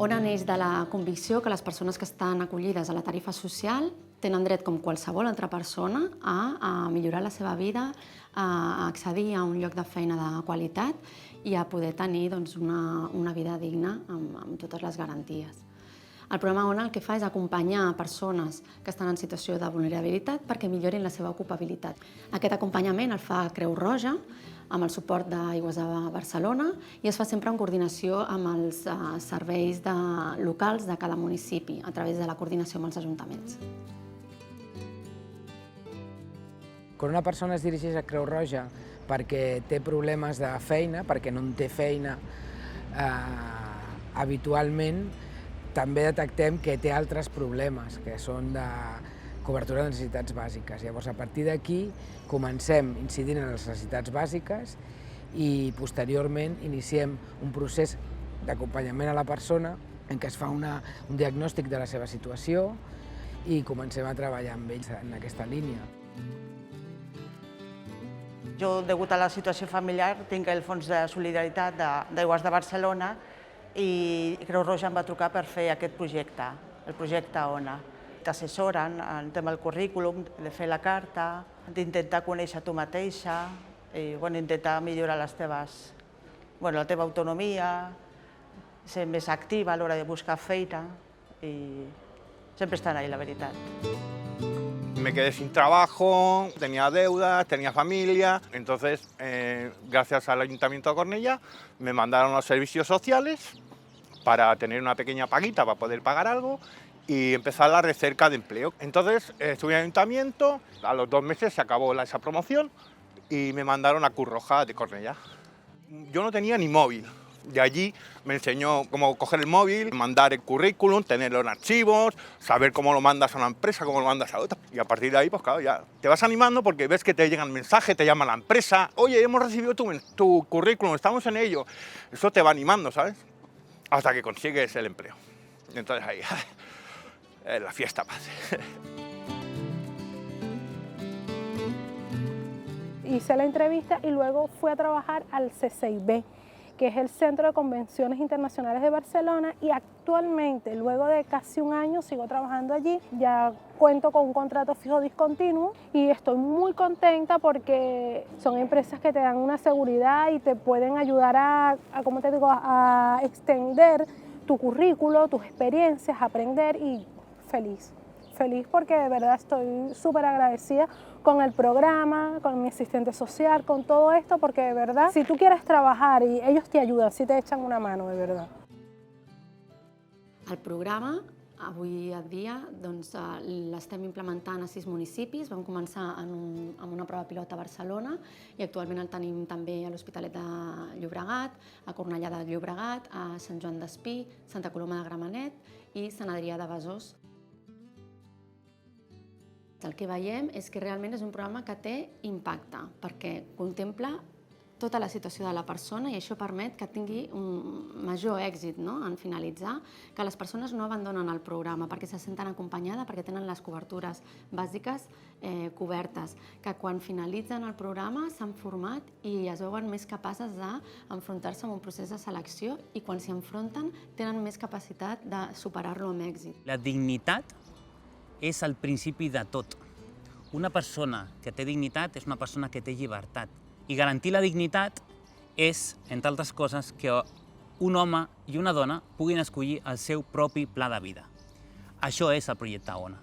Ona neix de la convicció que les persones que estan acollides a la tarifa social tenen dret, com qualsevol altra persona, a millorar la seva vida, a accedir a un lloc de feina de qualitat i a poder tenir una vida digna amb totes les garanties. El programa ONA el que fa és acompanyar persones que estan en situació de vulnerabilitat perquè millorin la seva ocupabilitat. Aquest acompanyament el fa Creu Roja, amb el suport d'Aigües de Barcelona, i es fa sempre en coordinació amb els serveis locals de cada municipi, a través de la coordinació amb els ajuntaments. Quan una persona es dirigeix a Creu Roja perquè té problemes de feina, perquè no en té feina habitualment, també detectem que té altres problemes, que són de cobertura de necessitats bàsiques. Llavors, a partir d'aquí, comencem incidint en les necessitats bàsiques i, posteriorment, iniciem un procés d'acompanyament a la persona en què es fa un diagnòstic de la seva situació i comencem a treballar amb ells en aquesta línia. Jo, degut a la situació familiar, tinc el Fons de Solidaritat d'Aigües de Barcelona i Creu Roja em va trucar per fer aquest projecte, el projecte ONA. T'assessoren en tema del currículum, de fer la carta, d'intentar conèixer tu mateixa, i intentar millorar la teva autonomia, ser més activa a l'hora de buscar feina i sempre estan ahí, la veritat. Me quedé sin trabajo, tenía deudas, tenía familia, entonces, gracias al Ayuntamiento de Cornellá, me mandaron a los servicios sociales para tener una pequeña paguita para poder pagar algo y empezar la recerca de empleo. Entonces, estuve en el Ayuntamiento, a los 2 meses se acabó esa promoción y me mandaron a Cruz Roja de Cornellá. Yo no tenía ni móvil. De allí me enseñó cómo coger el móvil, mandar el currículum, tenerlo en archivos, saber cómo lo mandas a una empresa, cómo lo mandas a otra. Y a partir de ahí, pues claro, ya te vas animando porque ves que te llegan mensajes, te llama la empresa, oye, hemos recibido tu currículum, estamos en ello. Eso te va animando, ¿sabes? Hasta que consigues el empleo. Entonces ahí, la fiesta pasa. Hice la entrevista y luego fui a trabajar al C6B, que es el Centro de Convenciones Internacionales de Barcelona, y actualmente, luego de casi un año, sigo trabajando allí. Ya cuento con un contrato fijo discontinuo y estoy muy contenta porque son empresas que te dan una seguridad y te pueden ayudar ¿cómo te digo?, a extender tu currículo, tus experiencias, a aprender, y feliz. Feliz porque de verdad estoy súper agradecida con el programa, con mi asistente social, con todo esto, porque de verdad, si tú quieres trabajar y ellos te ayudan, si te echan una mano, de verdad. El programa, avui en dia, l'estem implementant a 6 municipis. Vam començar amb una prova pilot a Barcelona i actualment el tenim també a l'Hospitalet de Llobregat, a Cornellà de Llobregat, a Sant Joan d'Espí, Santa Coloma de Gramenet i Sant Adrià de Besòs. El que veiem és que realment és un programa que té impacte, perquè contempla tota la situació de la persona i això permet que tingui un major èxit en finalitzar, que les persones no abandonen el programa perquè se senten acompanyades, perquè tenen les cobertures bàsiques cobertes, que quan finalitzen el programa s'han format i es veuen més capaces d'enfrontar-se amb un procés de selecció i quan s'hi enfronten tenen més capacitat de superar-lo amb èxit. La dignitat és el principi de tot. Una persona que té dignitat és una persona que té llibertat. I garantir la dignitat és, entre altres coses, que un home i una dona puguin escollir el seu propi pla de vida. Això és el projecte ONA.